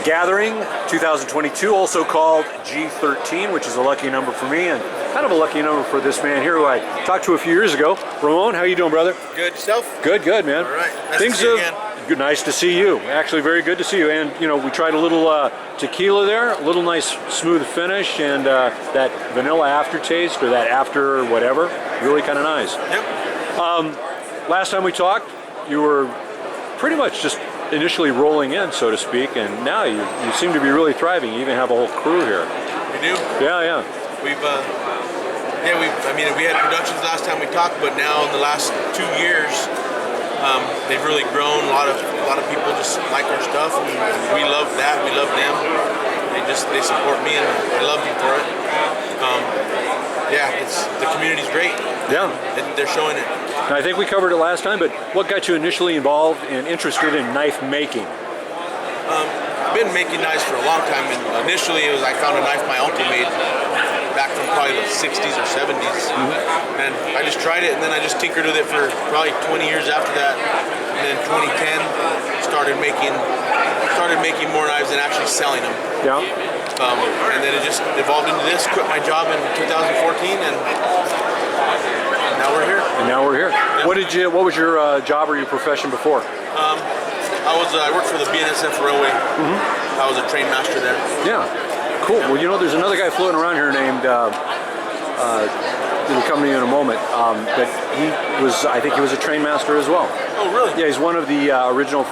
Gathering 2022, also called G13, which is a lucky number for me and kind of a lucky number for this man here who I talked to a few years ago. Ramon, how you doing, brother? Good, yourself? Good, man. All right, nice to see you again. Good, nice to see you. Actually, very good to see you. And you know, we tried a little tequila there, a little nice smooth finish, and that vanilla aftertaste or that after whatever, really kind of nice. Yep. Last time we talked, you were pretty much just initially rolling in, so to speak, and now you seem to be really thriving. You even have a whole crew here. We do? Yeah. We had productions last time we talked, but now in the last 2 years, they've really grown. A lot of people just like our stuff, and we love that. We love them. They support me, and I love them for it. The community's great. Yeah, they're showing it. Now, I think we covered it last time, but what got you initially involved and interested in knife making? I've been making knives for a long time, and initially I found a knife my uncle made back from probably the 60s or 70s, and I just tried it, and then I just tinkered with it for probably 20 years after that, and then 2010 started making more knives and actually selling them. Yeah. And then it just evolved into this. Quit my job in 2014, and now we're here. Yeah. What was your job or your profession before? I worked for the BNSF Railway. I was a train master there. Yeah, cool. Well, you know, there's another guy floating around here named, he'll come to you in a moment, but I think he was a train master as well. Oh, really? Yeah, he's one of the original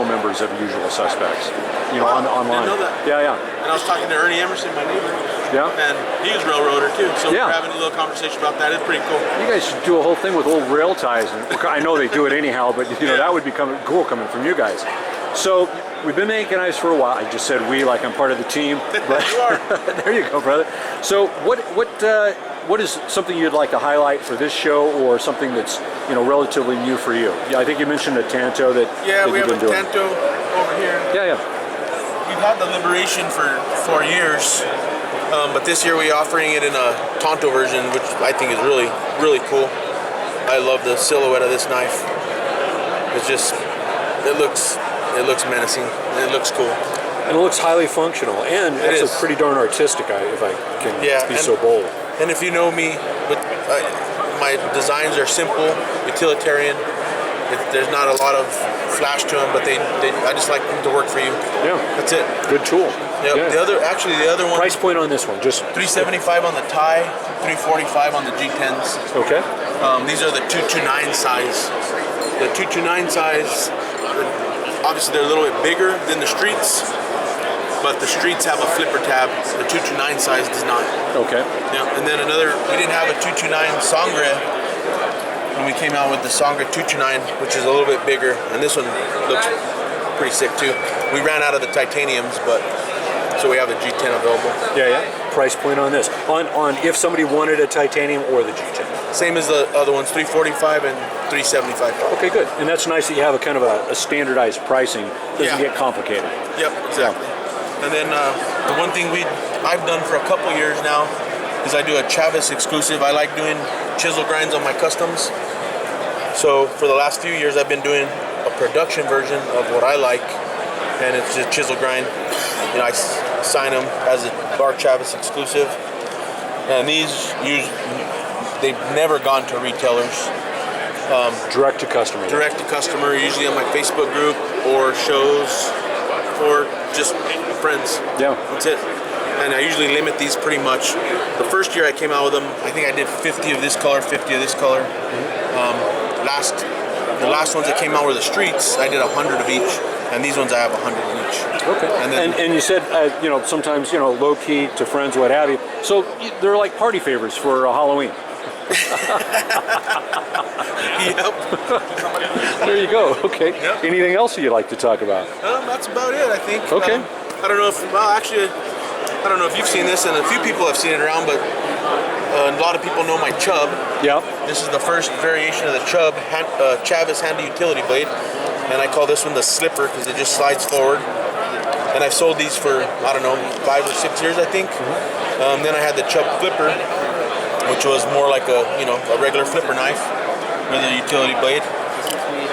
members of Usual Suspects. You know, online. I didn't know that. Yeah. And I was talking to Ernie Emerson, my neighbor. Yeah. And he was a railroader too, so we're having a little conversation about that. It's pretty cool. You guys should do a whole thing with old rail ties. And I know they do it anyhow, but you know that would be cool coming from you guys. So we've been making knives for a while. I just said we like I'm part of the team. But you are. There you go, brother. So what is something you'd like to highlight for this show, or something that's relatively new for you? Yeah, I think you mentioned a Tanto that we have a Tanto over here. Yeah. We've had the Liberation for 4 years, but this year we're offering it in a Tonto version, which I think is really, really cool. I love the silhouette of this knife. It looks menacing, and it looks cool. And it looks highly functional, and it's a pretty darn artistic, if I can be so bold. And if you know me, my designs are simple, utilitarian. There's not a lot of flash to them, but I just like them to work for you. Yeah, that's it. Good tool. Yep. Yeah. The other one. Price point on this one, just $375 on the tie, $345 on the G10s. Okay. These are the 229 size. The 229 size, obviously they're a little bit bigger than the Streets, but the Streets have a flipper tab. The 229 size does not. Okay. Yeah. And then we didn't have a 229 Sangre. And we came out with the Sangre 229, which is a little bit bigger, and this one looks pretty sick too. We ran out of the titaniums, so we have the G10 available. Yeah. Price point on this, on if somebody wanted a titanium or the G10. Same as the other ones, $345 and $375. Okay, good. And that's nice that you have a kind of a standardized pricing. Doesn't get complicated. Yep, exactly. Yeah. And then the one thing I've done for a couple years now is I do a Chaves exclusive. I like doing chisel grinds on my customs. So for the last few years, I've been doing a production version of what I like, and it's just chisel grind. I sign them as a Bar Chaves exclusive, and they've never gone to retailers. Direct to customer. Direct to customer, usually on my Facebook group or shows, or just friends. Yeah, that's it. And I usually limit these pretty much. The first year I came out with them, I think I did 50 of this color, 50 of this color. The last ones that came out were the Streets. I did 100 of each, and these ones I have 100 of each. Okay. And you said sometimes low key to friends, what have you. So they're like party favors for Halloween. Yep. There you go. Okay. Yep. Anything else you'd like to talk about? That's about it, I think. Okay. I don't know if you've seen this, and a few people have seen it around, but a lot of people know my Chub. Yeah. This is the first variation of the Chub Chaves handy utility blade, and I call this one the Slipper because it just slides forward. And I've sold these for 5 or 6 years, I think. Then I had the Chub Flipper, which was more like a regular flipper knife with a utility blade.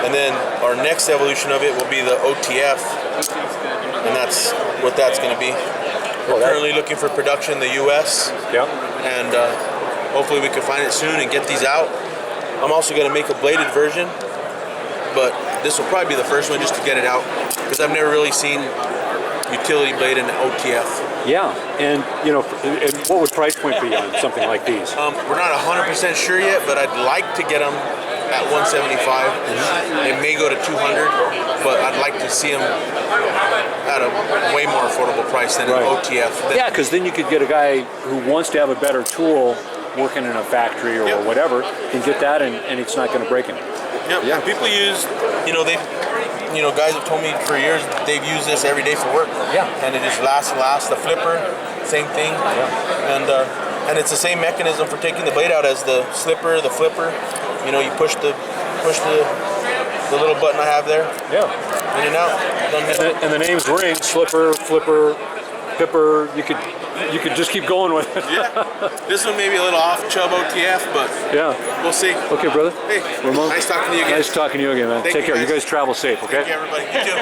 And then our next evolution of it will be the OTF, and that's what that's going to be. We're currently looking for production in the U.S. Yeah. And hopefully we can find it soon and get these out. I'm also going to make a bladed version, but this will probably be the first one just to get it out, because I've never really seen utility blade in the OTF. Yeah, and you know, and what would price point be on something like these? We're not 100% sure yet, but I'd like to get them at 175. They may go to 200, but I'd like to see them at a way more affordable price than an OTF. Yeah, because then you could get a guy who wants to have a better tool working in a factory or whatever, can get that, and it's not going to break him. Yep. Yeah. People use, guys have told me for years they've used this every day for work. Yeah. And it just lasts and lasts. The flipper, same thing. Yeah. And it's the same mechanism for taking the blade out as the slipper, the flipper. You know, you push the little button I have there. Yeah. In and out. And the name's ring, slipper, flipper, pipper. You could just keep going with it. Yeah. This one may be a little off Chubb OTF, but yeah, we'll see. Okay, brother. Hey, Ramon, nice talking to you again. Nice talking to you again, man. Take care. Guys. You guys travel safe, okay? Take care, everybody. You too.